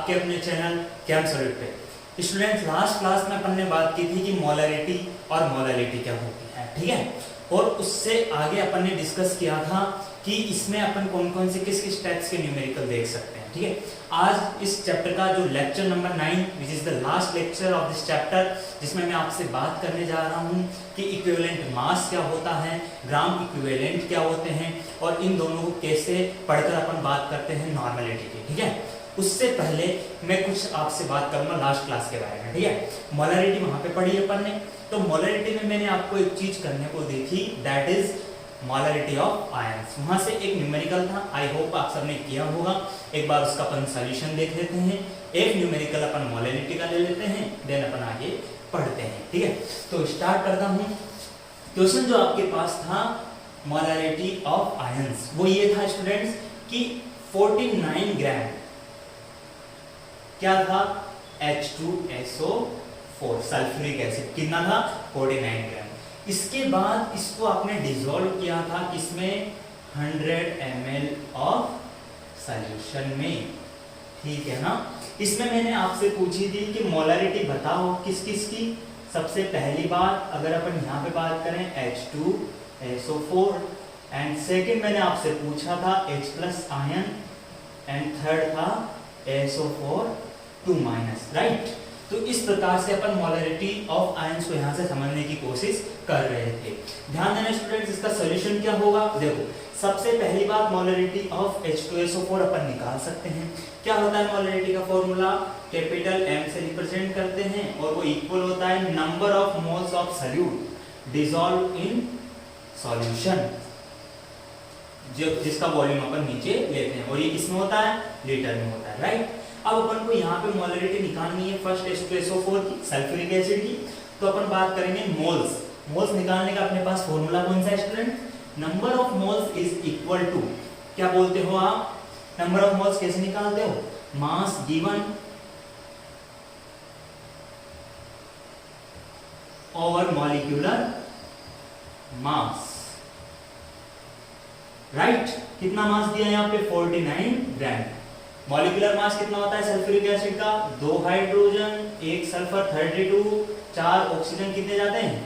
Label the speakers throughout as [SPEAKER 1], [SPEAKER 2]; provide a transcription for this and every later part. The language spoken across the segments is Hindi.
[SPEAKER 1] आपके अपने चैनल कैम सॉलिड पे। स्टूडेंट्स, लास्ट क्लास में अपन ने बात की थी कि मोलरिटी और मोलैलिटी क्या होती है, ठीक है। और उससे आगे अपन ने डिस्कस किया था कि इसमें अपन कौन कौन से किस किस टाइप्स के न्यूमेरिकल देख सकते हैं, ठीक है। आज इस चैप्टर का जो lecture number 9 which is the last lecture of this chapter, जिसमें मैं आपसे बात करने जा रहा हूं कि इक्विवेलेंट मास क्या होता है, ग्राम इक्विवेलेंट क्या होते हैं, और इन दोनों को कैसे पढ़कर अपन बात करते हैं नॉर्मलिटी की, ठीक है। उससे पहले मैं कुछ आपसे बात करूंगा लास्ट क्लास के बारे में, ठीक है। मोलरिटी वहां पे पढ़ी अपन ने, तो मोलरिटी में मैंने आपको एक चीज करने को देखी, that is molarity of ions. वहां से एक न्यूमेरिकल था, आई होप आप सबने किया होगा। एक बार उसका अपन सॉल्यूशन देख लेते हैं, एक न्यूमेरिकल अपन मोलरिटी का ले लेते हैं, देन अपन आगे पढ़ते हैं, ठीक है। तो स्टार्ट करता हूं। क्वेश्चन जो आपके पास था मोलरिटी ऑफ आयंस, वो ये था स्टूडेंट्स कि 49 ग्राम क्या था, H2SO4 सल्फ्यूरिक एसिड कितना था, 49 ग्राम। इसके बाद इसको आपने डिसॉल्व किया था किसमें, 100 ml ऑफ सॉल्यूशन में, ठीक है ना। इसमें मैंने आपसे पूछी थी कि मोलरिटी बताओ किस किस की। सबसे पहली बात अगर अपन यहाँ पे बात करें H2SO4, एंड सेकेंड मैंने आपसे पूछा था H+ आयन, एंड थर्ड था SO4 2-, राइट। तो इस प्रकार से अपन मोलरिटी ऑफ आयंस को यहाँ से समझने की कोशिश कर रहे थे। ध्यान देना स्टूडेंट्स, इसका सॉल्यूशन क्या होगा। देखो, सबसे पहली बात मोलरिटी ऑफ H2SO4 अपन निकाल सकते हैं। क्या होता है मोलरिटी का फॉर्मूला, कैपिटल M से रिप्रेजेंट करते हैं, और वो इक्वल होता है number of moles of solute dissolve in solution, जिसका वॉल्यूम अपन नीचे लेते हैं, और ये किसमें होता है, लीटर में होता है, राइट। अब अपन को यहाँ पे मोलरिटी निकालनी है फर्स्ट H2SO4 की, सल्फ्यूरिक एसिड की। तो अपन बात करेंगे मोल्स। मोल्स निकालने का अपने पास फॉर्मूला कौन सा है student, number of moles is equal to, क्या बोलते हो आप, नंबर ऑफ मोल्स कैसे निकालते हो, mass given over molecular mass, right. कितना मास दिया यहाँ पे, 49 ग्राम। मॉलिक्यूलर मास कितना होता है सल्फ्यूरिक एसिड का, 2 हाइड्रोजन 1 सल्फर 32, 4 ऑक्सीजन कितने जाते हैं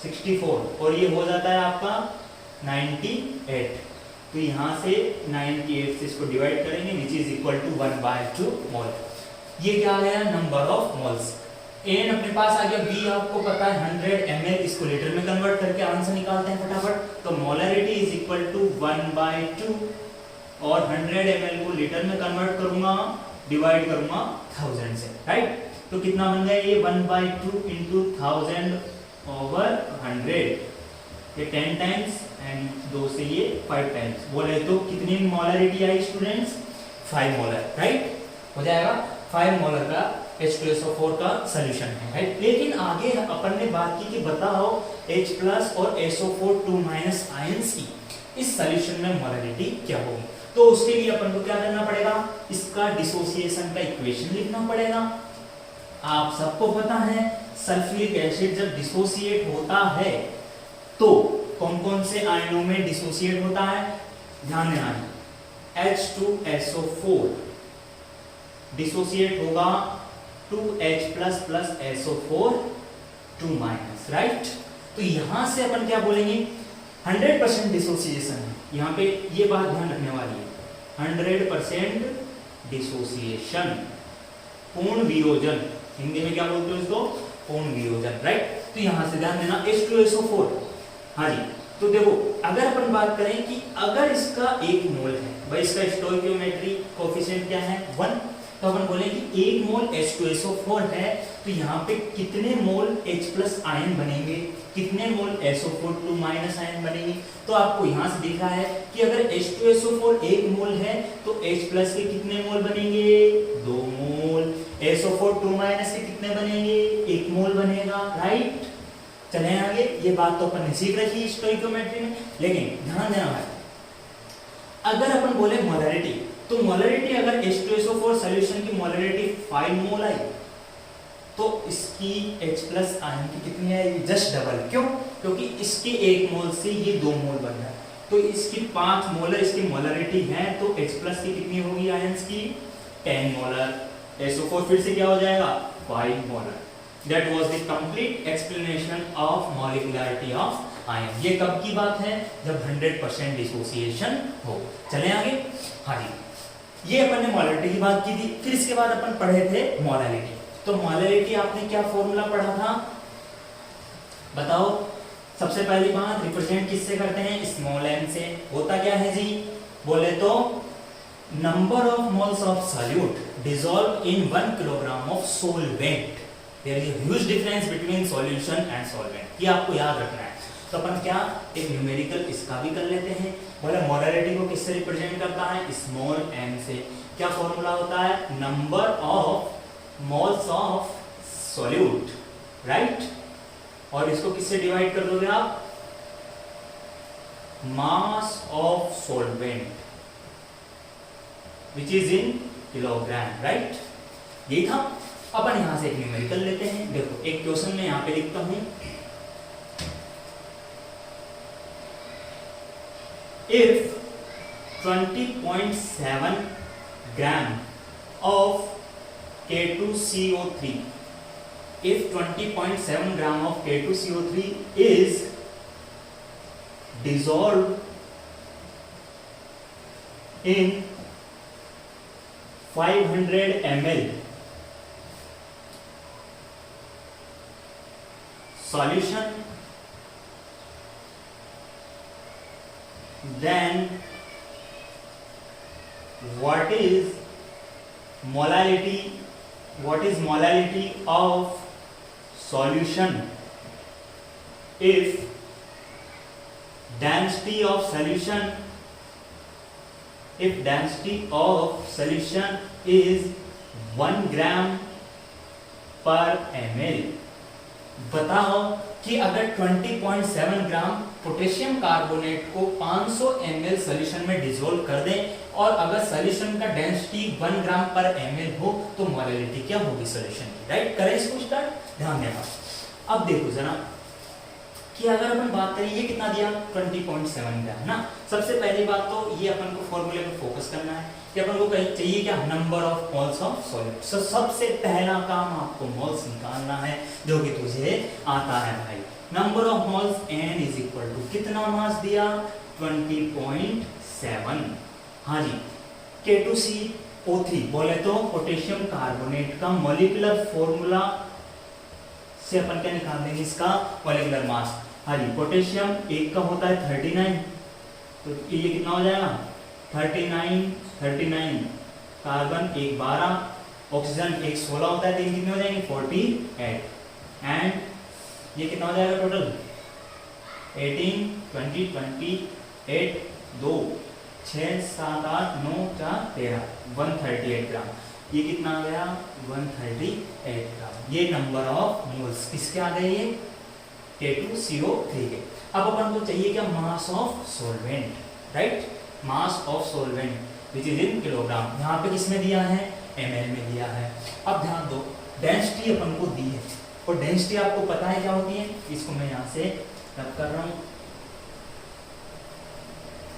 [SPEAKER 1] 64, और ये हो जाता है आपका 98। तो यहाँ से 98 से इसको डिवाइड करेंगे, विच इज इक्वल टू 1/2 मोल। ये क्या आ गया, नंबर ऑफ मोल्स। एन अपने पास आ गया, बी आपको पता है 100 ml, इसको लीटर में कन्वर्ट करके आंसर निकालते हैं फटाफट। तो मोलरिटी इज इक्वल टू 1/2, और 100 ml को लीटर में कन्वर्ट करूंगा, डिवाइड करूंगा 1000 से, राइट। तो कितना बन गया ये, 1/2 इंटू 1000 ओवर 100, ये 10 टाइम्स, एंड 2 से ये 5 टाइम्स। बोले तो कितनी मोलरिटी आई स्टूडेंट्स, 5 मोलर, राइट। हो जाएगा 5 मोलर का H2SO4 का सॉल्यूशन है, राइट। लेकिन आगे अपन ने बात की कि बताओ H+ और SO4 2- आयंस की इस सॉल्यूशन में मोलरिटी क्या होगी। तो उसके लिए अपन को क्या करना पड़ेगा, इसका डिसोसिएशन का इक्वेशन लिखना पड़ेगा। आप सबको पता है सल्फ्यूरिक एसिड जब डिसोसिएट होता है तो कौन कौन से आयनों में डिसोसिएट होता है, ध्यान देना है। H2SO4 डिसोसिएट होगा 2H+ SO4 2-, राइट। तो यहां से अपन क्या बोलेंगे, 100% डिसोसिएशन है, यहाँ पे ये बात ध्यान रखने वाली है, 100% डिसोसिएशन, पूर्ण वियोजन, हिंदी में क्या बोलते हो इसको, पूर्ण वियोजन, राइट। तो यहाँ से ध्यान देना H2SO4, हाँ जी। तो देखो, अगर अपन बात करें कि अगर इसका 1 मोल है, भाई इसका स्टोइकियोमेट्री कोएफिशिएंट क्या है, 1, तो अपन बोलेंगे 1 मोल H2SO4 है, तो यहाँ पे कितने मोल H+ आयन बनेंगे, कितने मोल SO4 2- आयन बनेंगे। तो आपको यहाँ से दिख रहा है कि अगर H2SO4 1 मोल है तो H+ के कितने मोल बनेंगे, 2 मोल, SO4 2- के कितने बनेंगे, 1 मोल बनेगा, राइट। चलें आगे, ये बात तो अपन ने सीख रखी स्टोइकियोमेट्री में। लेकिन ध्यान देना है, अगर अपन बोले मोलरिटी, तो मोलरिटी अगर H2SO4 सॉल्यूशन की मोलरिटी 5 मोल आई, तो इसकी H+ आयन की कितनी आएगी, जस्ट डबल। क्यों, क्योंकि इसके 1 मोल से ये 2 मोल बन रहा है, तो इसकी 5 मोलर इसकी मोलरिटी है, तो H+ की कितनी होगी आयंस की, 10 मोलर, SO4 फिर से क्या हो जाएगा 5 molar. That was the complete explanation of molecularity of ion. ये कब की बात है, जब 100% डिसोसिएशन हो। चलें आगे। हाँ जी, ये अपन ने मोलरिटी की बात की थी। फिर इसके बाद अपन पढ़े थे मोलैलिटी। तो मोलैलिटी आपने क्या फॉर्मूला पढ़ा था बताओ। सबसे पहली बात, रिप्रेजेंट किससे करते हैं, स्मॉल m से। होता क्या है जी, बोले तो number of moles of solute dissolved in 1 kilogram of solvent. There is a huge difference between solution and solvent. ये आपको याद रखना है। तो अपन क्या एक न्यूमेरिकल इसका भी कर लेते हैं। बोले मोलैलिटी को किससे रिप्रेजेंट करता है, स्मॉल m से। क्या फॉर्मूला होता है, number of moles of solute, right. और इसको किससे डिवाइड कर दोगे आप, मास of solvent which is in kilogram, right. यही था। अपन यहां से एक न्यूमेरिकल लेते हैं। देखो एक क्वेश्चन में यहां पे लिखता हूं, if 20.7 gram of K2CO3, if 20.7 gram of K2CO3 is dissolved in 500 ml solution, then what is molality of solution if density of solution is 1 gram per ml। बताओ कि अगर 20.7 ग्राम पोटेशियम कार्बोनेट को 500 ml सॉल्यूशन में डिसॉल्व कर दें और अगर सॉल्यूशन का डेंसिटी 1 ग्राम पर ml हो तो मोलैलिटी क्या होगी सॉल्यूशन की, राइट। करें इसको स्टार्ट, ध्यान देना। अब देखो जरा कि अगर अपन बात करें, ये कितना दिया 20.7 ग्राम ना। सबसे पहली बात तो ये अपन को फॉर्मूले पे फोकस करना है कि अपन को कहीं चाहिए क्या, number of moles of solute. So सबसे पहला काम आपको मोल्स निकालना है जो कि तुझे आता है भाई। Number of moles n is equal to कितना मास दिया 20.7। हाँ जी, K2CO3 बोले तो पोटेशियम कार्बोनेट का मॉलिक्यूलर फॉर्मूला से अपन क्या निकाल देंगे, इसका मॉलिक्यूलर मास। हाँ जी, पोटेशियम एक का होता है 39, तो ये कितना हो जाएगा 39, कार्बन एक 12, ऑक्सीजन एक 16 होता है, तो ये कितने हो जाएंगे 48। एंड ये कितना हो जाएगा टोटल 18, 20, 28, 2, 6, 7, 8, 9, 4, 13, 138 ग्राम। ये कितना आ गया 138 ग्राम। ये नंबर ऑफ मोल्स किसके आ गए, ये K2CO3 के। अब अपन को चाहिए क्या, मास of solvent, right. Mass of solvent which is in kilogram. यहाँ पे किसमें दिया है, ml में दिया है। अब ध्यान दो, डेंसिटी अपन को दी है और डेंसिटी आपको पता है क्या होती है, इसको मैं यहाँ से रब कर रहा हूँ,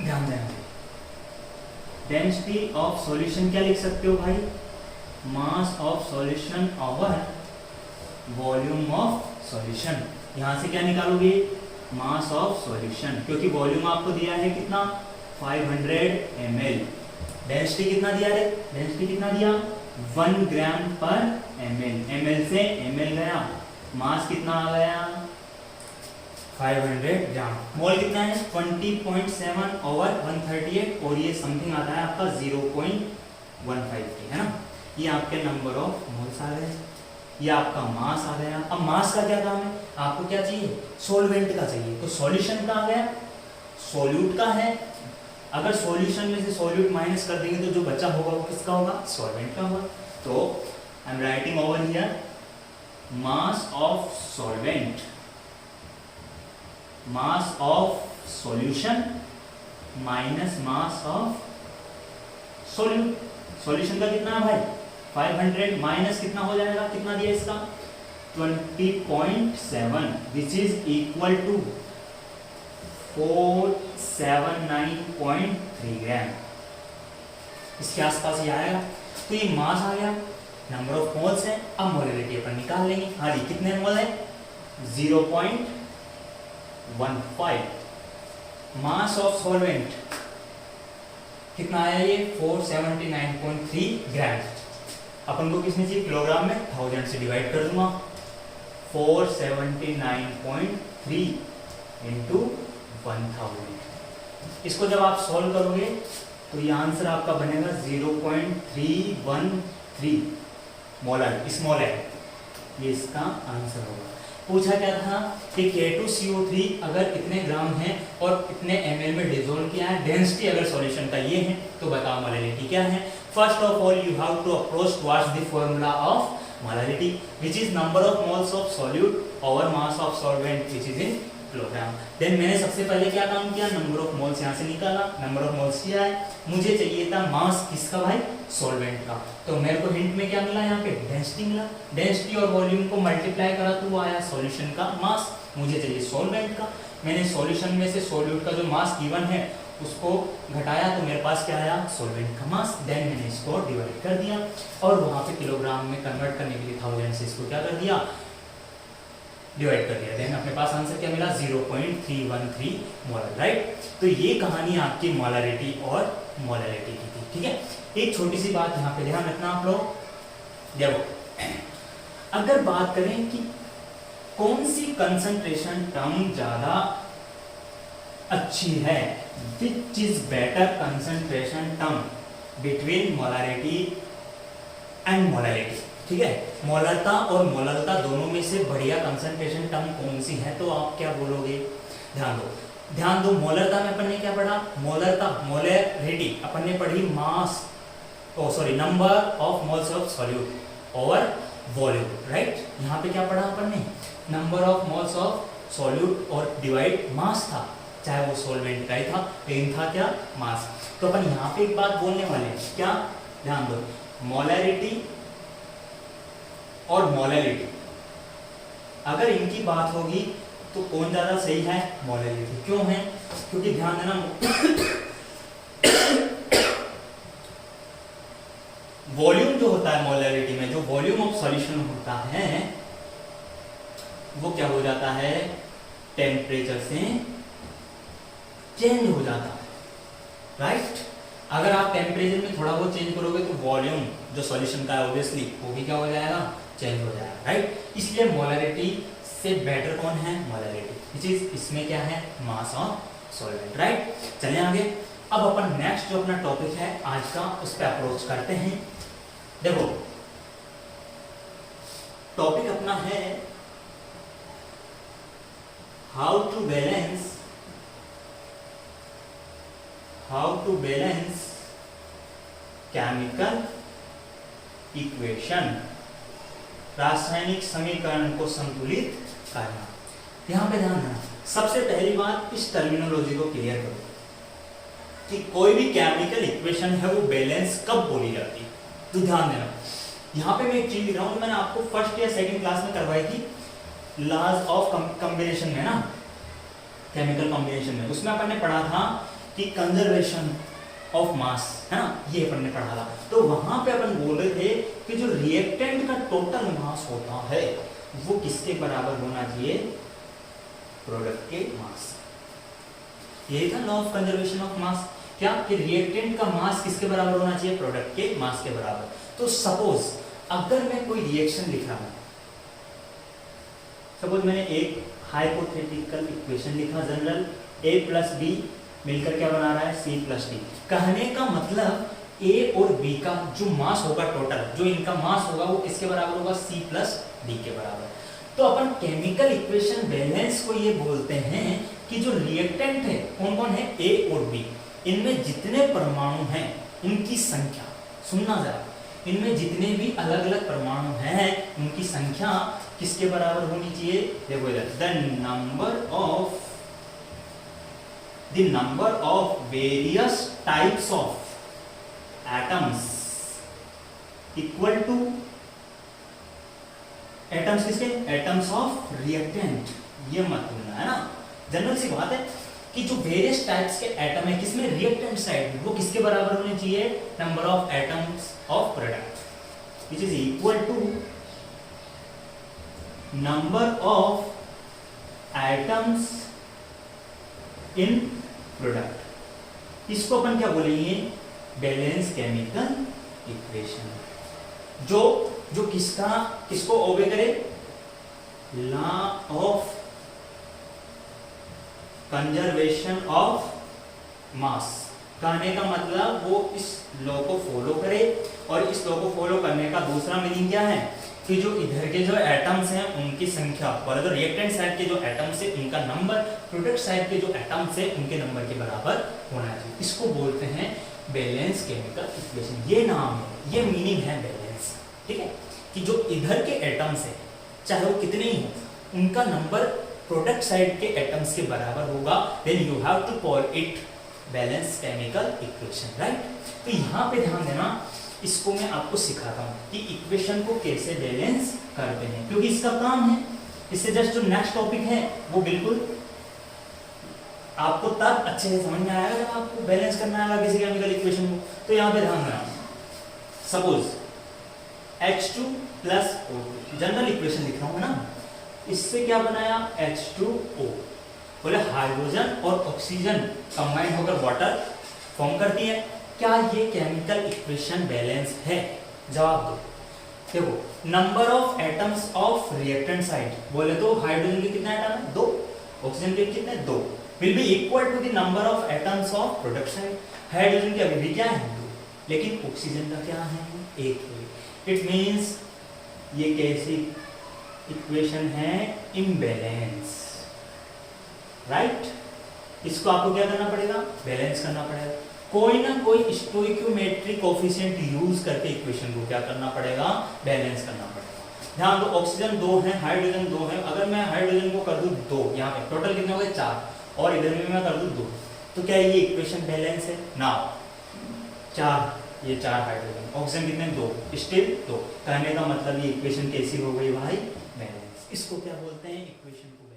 [SPEAKER 1] ध्यान देना। डेंसिटी ऑफ सॉल्यूशन क्या लिख सकते हो भाई, mass of solution over volume of solution. यहां से क्या निकालोगे, मास ऑफ सॉल्यूशन, क्योंकि वॉल्यूम आपको दिया है कितना 500 ml। डेंसिटी कितना दिया है, डेंसिटी कितना दिया 1 ग्राम पर ml। ml से ml गया, मास कितना आ गया 500 ग्राम। मोल कितना है 20.7 ओवर 138 और ये समथिंग आता है आपका 0.153, है ना। ये आपके नंबर ऑफ मोल्स आ गए, ये आपका मास आ गया। अब मास का क्या काम है, आपको क्या चाहिए, सॉल्वेंट का चाहिए। तो सॉल्यूशन का आ गया, सॉल्यूट का है। अगर सॉल्यूशन में से सॉल्यूट माइनस कर देंगे तो जो बचा होगा वो किसका होगा, सॉल्वेंट का होगा। तो I am writing over here mass of solvent, mass of solution minus mass of solute. Solution का कितना है भाई 500 माइनस कितना हो जाएगा, कितना दिया इसका 20.7 विच इज इक्वल टू 479.3 ग्राम। इसके आसपास ये आएगा। तो ये मास आ गया, नंबर ऑफ मोल्स है, अब मोलैलिटी अपन निकाल लेंगे। हाँ जी, कितने मोल है? 0.15। मास ऑफ सॉल्वेंट कितना आया ये? 479.3 ग्राम। अपन को किसने चाहिए? किलोग्राम में 1000 से डिवाइड कर दूंगा। 479.3 इंटू 1000। इसको जब आप सॉल्व करोगे तो ये आंसर आपका बनेगा 0.313 मोलर, स्मॉल है, ये इसका आंसर होगा। पूछा क्या था कि K2CO3 अगर इतने ग्राम है और इतने ml में डिसोल्व किया है, डेंसिटी अगर सॉल्यूशन का ये है तो बताओ मोलैलिटी क्या है। First of all you have to approach towards the formula of molality which is number of moles of solute over mass of solvent which is in kilogram. Then मैंने सबसे पहले क्या काम किया? नंबर ऑफ मोल्स यहाँ से निकाला। नंबर ऑफ मोल्स क्या है? मुझे चाहिए था मास किसका भाई? सॉल्वेंट का। तो मेरे को हिंट में क्या मिला? यहाँ पे डेंसिटी मिला। डेंसिटी और वॉल्यूम को मल्टीप्लाई करा तो वो आया सॉल्यूशन का मास। मुझे चाहिए सॉल्वेंट का। मैंने सॉल्यूशन में से सॉल्यूट का जो मास गिवन है उसको घटाया तो मेरे पास क्या आया? सॉल्वेंट का मास। देन मैंने इसको डिवाइड कर दिया और वहां पे किलोग्राम में कन्वर्ट करने के लिए 1000 से इसको क्या कर दिया? डिवाइड कर दिया। देन अपने पास आंसर क्या मिला? 0.313 मोलर, राइट। तो ये कहानी आपकी मोलैरिटी और मोलैलिटी की थी, ठीक है। एक छोटी सी बात यहाँ पे ध्यान रखना आप लोग। देखो, अगर बात करें कि कौन सी कंसंट्रेशन टर्म ज्यादा अच्छी है, which is better concentration term between molarity and molality, ठीक है। मोलरता और मोललता दोनों में से बढ़िया कंसंट्रेशन टर्म कौन सी है? तो आप क्या बोलोगे? ध्यान दो। मोलरता में अपन ने क्या पढ़ा? मोलरता, मोलैरिटी अपन ने पढ़ी mass, number of moles of solute over volume, right. यहाँ पे क्या पढ़ा अपन ने? Number of moles of solute और डिवाइड मास था, चाहे वो सॉल्वेंट का ही था, लेकिन था क्या? मास। तो अपन यहाँ पे एक बात बोलने वाले हैं, क्या? ध्यान दो, मोलैरिटी और मोलैलिटी अगर इनकी बात होगी तो कौन ज्यादा सही है? मोलैलिटी। क्यों है? क्योंकि ध्यान देना, वॉल्यूम जो होता है मोलैलिटी में, जो वॉल्यूम ऑफ सॉल्यूशन होता है वो क्या हो जाता है? टेम्परेचर से चेंज हो जाता है, राइट। अगर आप टेम्परेचर में थोड़ा बहुत चेंज करोगे तो वॉल्यूम जो सॉल्यूशन का है ऑब्वियसली वो भी क्या हो जाएगा? चेंज हो जाएगा, राइट। इसलिए मोलैरिटी से बेटर कौन है? मोलैलिटी, विच इज इसमें क्या है? मास ऑफ सॉल्वेंट, राइट। चलिए आगे। अब अपन नेक्स्ट जो अपना टॉपिक है आज का उस पर अप्रोच करते हैं। देखो, टॉपिक अपना है how to balance chemical equation, रासायनिक समीकरण को संतुलित करना। यहां पे ध्यान देना, सबसे पहली बात इस टर्मिनोलॉजी को क्लियर करो कि कोई भी केमिकल इक्वेशन है वो बैलेंस कब बोली जाती है। तो ध्यान देना, यहाँ पे मैं एक चीज लिख रहा हूँ, मैंने आपको फर्स्ट या सेकंड क्लास में करवाई थी, लॉज ऑफ कॉम्बिनेशन में ना, केमिकल कॉम्बिनेशन में, उसमें अपन ने पढ़ा था कि कंजर्वेशन ऑफ मास, है ना, ये अपन ने पढ़ा था। तो वहां पे अपन बोल रहे थे कि जो रिएक्टेंट का टोटल मास होता है वो किसके बराबर होना चाहिए? प्रोडक्ट के मास। यही था law of conservation of mass, क्या कि रिएक्टेंट का मास किसके बराबर होना चाहिए? प्रोडक्ट के मास के बराबर। तो सपोज अगर मैं कोई रिएक्शन लिख रहा हूं, सपोज मैंने एक हाइपोथेटिकल इक्वेशन लिखा जनरल, a प्लस बी मिलकर क्या बना रहा है? c plus D. कहने का मतलब a और b का जो मास होगा टोटल, जो इनका मास होगा वो किसके बराबर होगा? c प्लस डी के बराबर। तो अपन केमिकल इक्वेशन बैलेंस को ये बोलते हैं कि जो रिएक्टेंट है कौन कौन है? a और b, इनमें जितने परमाणु हैं उनकी संख्या, सुनना जरा, इनमें जितने भी अलग अलग परमाणु हैं उनकी संख्या किसके बराबर होनी चाहिए? देखो इधर, the number of various types of atoms equal to atoms किसके? Atoms of reactant. ये मत भूलना, है ना, जनरल सी बात है कि जो वेरियस टाइप्स के एटम है किसमें? रिएक्टेंट साइड में, वो किसके बराबर होने चाहिए? Number of atoms of product. which is equal to number of atoms in product। इसको अपन क्या बोलेंगे, बैलेंस केमिकल इक्वेशन। जो किसको ओबे करे, law of conservation of mass. कहने का मतलब वो इस लॉ को फॉलो करे, और इस लॉ को फॉलो करने का दूसरा मीनिंग क्या है कि जो इधर के जो एटम्स हैं उनकी संख्या, और जो रिएक्टेंट साइड के जो एटम्स है उनका नंबर प्रोडक्ट साइड के जो एटम्स है उनके नंबर के बराबर होना चाहिए। इसको बोलते हैं बैलेंस केमिकल इक्वेशन। ये नाम है, ये मीनिंग है बैलेंस। ठीक है, कि जो इधर के एटम्स है चाहे वो कितने ही हो, उनका नंबर प्रोडक्ट साइड के एटम्स के बराबर होगा, then you have to call it balance chemical equation, right. तो यहाँ पे ध्यान देना, इसको मैं आपको सिखाता हूँ कि इक्वेशन को कैसे बैलेंस करते हैं, क्योंकि इसका काम है। इससे जस्ट जो नेक्स्ट टॉपिक है वो बिल्कुल आपको तब अच्छे से समझ में आएगा जब आपको बैलेंस करना आएगा किसी केमिकल इक्वेशन को। तो यहाँ पे ध्यान देना, suppose H2 plus O2, general equation लिख रहा हूँ ना, इससे क्या बनाया, H2O। बोले हाइड्रोजन और ऑक्सीजन कंबाइन होकर वाटर फॉर्म करती है। क्या ये केमिकल इक्वेशन बैलेंस है? जवाब दो। देखो, number of atoms of reactant side, बोले तो हाइड्रोजन के कितने एटम है, 2, ऑक्सीजन के कितने, 2, will be equal to the number of atoms of product side. Hydrogen के अभी भी क्या है, 2, लेकिन ऑक्सीजन का क्या है, 1 है। इट मींस ये कैसी इक्वेशन है, इम्बैलेंस, राइट। इसको आपको क्या करना पड़ेगा, बैलेंस करना पड़ेगा। कोई ना कोई स्टोइकियोमेट्री कोफिशिएंट यूज करके इक्वेशन को क्या करना पड़ेगा, बैलेंस करना पड़ेगा। ध्यान दो, ऑक्सीजन 2 है, हाइड्रोजन 2 है। अगर मैं हाइड्रोजन को कर दूं 2, यहाँ पे टोटल कितने हो गए, 4, और इधर में मैं कर दूं 2, तो क्या ये इक्वेशन बैलेंस है ना। 4, ये 4 हाइड्रोजन, ऑक्सीजन कितने, 2, स्टिल 2। कहने का मतलब ये इक्वेशन कैसी हो गई भाई, बैलेंस। इसको क्या बोलते हैं, इक्वेशन को